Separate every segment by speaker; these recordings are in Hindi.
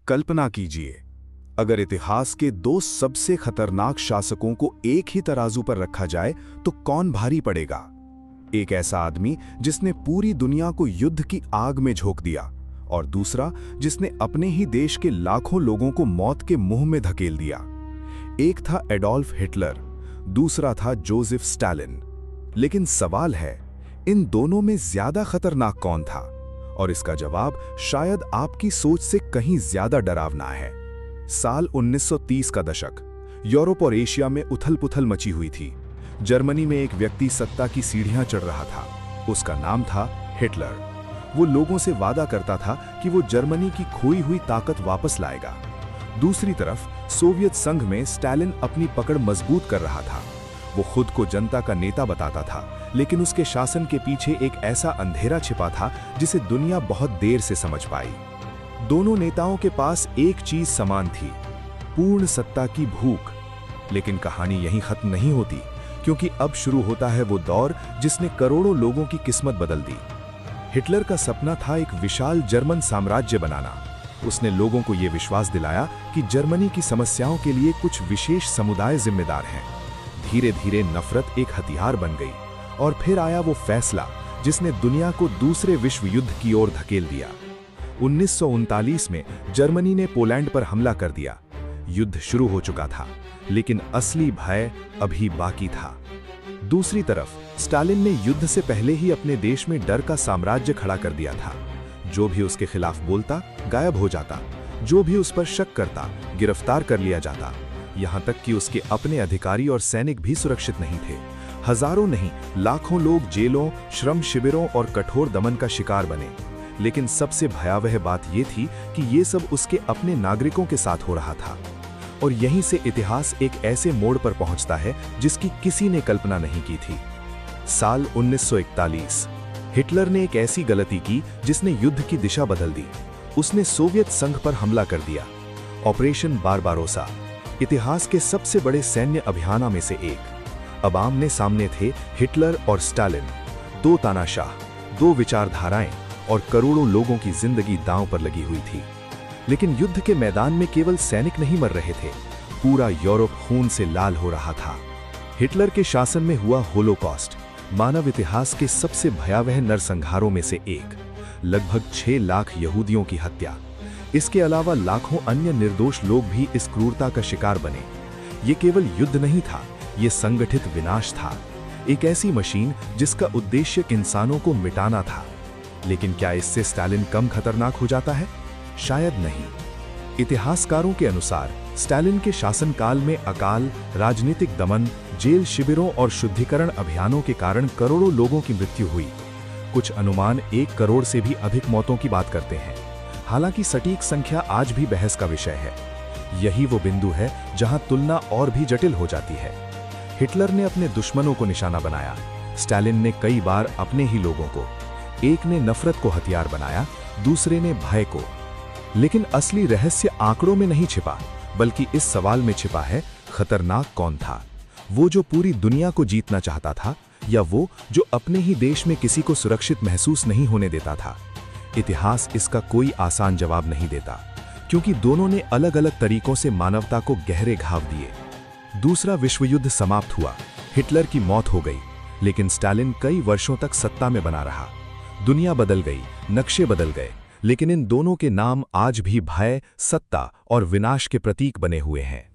Speaker 1: कल्पना कीजिए, अगर इतिहास के दो सबसे खतरनाक शासकों को एक ही तराजू पर रखा जाए तो कौन भारी पड़ेगा? एक ऐसा आदमी जिसने पूरी दुनिया को युद्ध की आग में झोंक दिया, और दूसरा जिसने अपने ही देश के लाखों लोगों को मौत के मुंह में धकेल दिया। एक था एडोल्फ हिटलर, दूसरा था जोसेफ स्टालिन। लेकिन सवाल है, इन दोनों में ज्यादा खतरनाक कौन था? और इसका जवाब शायद आपकी सोच से कहीं ज्यादा डरावना है। साल 1930 का दशक, यूरोप और एशिया में उथल-पुथल मची हुई थी। जर्मनी में एक व्यक्ति सत्ता की सीढ़ियां चढ़ रहा था। उसका नाम था हिटलर। वो लोगों से वादा करता था कि वो जर्मनी की खोई हुई ताकत वापस लाएगा। दूसरी तरफ सोवियत संघ में स्टालिन अपनी पकड़ मजबूत कर रहा था। वो खुद को जनता का नेता बताता था, लेकिन उसके शासन के पीछे एक ऐसा अंधेरा छिपा था जिसे दुनिया बहुत देर से समझ पाई। दोनों नेताओं के पास एक चीज समान थी, पूर्ण सत्ता की भूख। लेकिन कहानी यहीं खत्म नहीं होती, क्योंकि अब शुरू होता है वो दौर जिसने करोड़ों लोगों की किस्मत बदल दी। हिटलर का सपना था एक विशाल जर्मन साम्राज्य बनाना। उसने लोगों को यह विश्वास दिलाया कि जर्मनी की समस्याओं के लिए कुछ विशेष समुदाय जिम्मेदार हैं। धीरे धीरे नफरत एक हथियार बन गई, और फिर आया वो फैसला जिसने दुनिया को दूसरे विश्व युद्ध की ओर धकेल दिया। 1939 में जर्मनी ने पोलैंड पर हमला कर दिया। युद्ध शुरू हो चुका था, लेकिन असली भय अभी बाकी था। दूसरी तरफ स्टालिन ने युद्ध से पहले ही अपने देश में डर का साम्राज्य खड़ा कर दिया था। जो भी उसके खिलाफ बोलता गायब हो जाता, जो भी उस पर शक करता गिरफ्तार कर लिया जाता। यहां तक कि उसके अपने अधिकारी और सैनिक भी सुरक्षित नहीं थे। हजारों नहीं, लाखों लोग जेलों, श्रम शिविरों और कठोर दमन का शिकार बने। लेकिन सबसे भयावह बात यह थी कि ये सब उसके अपने नागरिकों के साथ हो रहा था। और यहीं से इतिहास एक ऐसे मोड़ पर पहुंचता है जिसकी किसी ने कल्पना नहीं की थी। साल 1941, हिटलर ने एक ऐसी गलती की जिसने युद्ध की दिशा बदल दी। उसने सोवियत संघ पर हमला कर दिया। ऑपरेशन बारबारोसा इतिहास के सबसे बड़े सैन्य अभियानों में से एक। अब आमने सामने थे हिटलर और स्टालिन, दो तानाशाह, दो विचारधाराएं, और करोड़ों लोगों की जिंदगी दांव पर लगी हुई थी। लेकिन युद्ध के मैदान में केवल सैनिक नहीं मर रहे थे, पूरा यूरोप खून से लाल हो रहा था। हिटलर के शासन में हुआ होलोकॉस्ट, मानव इतिहास के सबसे भयावह नरसंहारों में से एक। लगभग 6 लाख यहूदियों की हत्या। इसके अलावा लाखों अन्य निर्दोष लोग भी इस क्रूरता का शिकार बने। ये केवल युद्ध नहीं था, ये संगठित विनाश था। एक ऐसी मशीन जिसका उद्देश्य इंसानों को मिटाना था। लेकिन क्या इससे स्टालिन कम खतरनाक हो जाता है? शायद नहीं। इतिहासकारों के अनुसार स्टालिन के शासनकाल में अकाल, राजनीतिक दमन, जेल शिविरों और शुद्धिकरण अभियानों के कारण करोड़ों लोगों की मृत्यु हुई। कुछ अनुमान 1 करोड़ से भी अधिक मौतों की बात करते हैं। हालांकि सटीक संख्या आज भी बहस का विषय है। यही वो बिंदु है जहां तुलना और भी जटिल हो जाती है। हिटलर ने अपने दुश्मनों को निशाना बनाया, स्टालिन ने कई बार अपने ही लोगों को। एक ने नफरत को हथियार बनाया, दूसरे ने भय को। लेकिन असली रहस्य आंकड़ों में नहीं छिपा, बल्कि इस सवाल में छिपा है, खतरनाक कौन था? वो जो पूरी दुनिया को जीतना चाहता था, या वो जो अपने ही देश में किसी को सुरक्षित महसूस नहीं होने देता था? इतिहास इसका कोई आसान जवाब नहीं देता, क्योंकि दोनों ने अलग अलग तरीकों से मानवता को गहरे घाव दिए। दूसरा विश्व युद्ध समाप्त हुआ, हिटलर की मौत हो गई, लेकिन स्टालिन कई वर्षों तक सत्ता में बना रहा। दुनिया बदल गई, नक्शे बदल गए, लेकिन इन दोनों के नाम आज भी भय, सत्ता और विनाश के प्रतीक बने हुए हैं।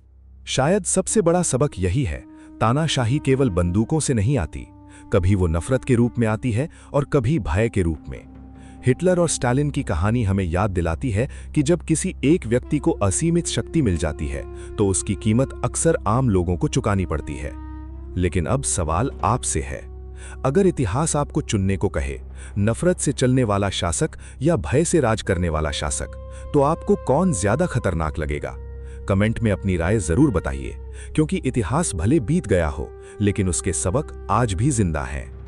Speaker 1: शायद सबसे बड़ा सबक यही है, तानाशाही केवल बंदूकों से नहीं आती। कभी वो नफरत के रूप में आती है और कभी भय के रूप में। हिटलर और स्टालिन की कहानी हमें याद दिलाती है कि जब किसी एक व्यक्ति को असीमित शक्ति मिल जाती है, तो उसकी कीमत अक्सर आम लोगों को चुकानी पड़ती है। लेकिन अब सवाल आपसे है, अगर इतिहास आपको चुनने को कहे, नफरत से चलने वाला शासक या भय से राज करने वाला शासक, तो आपको कौन ज्यादा खतरनाक लगेगा? कमेंट में अपनी राय जरूर बताइए, क्योंकि इतिहास भले बीत गया हो, लेकिन उसके सबक आज भी जिंदा हैं।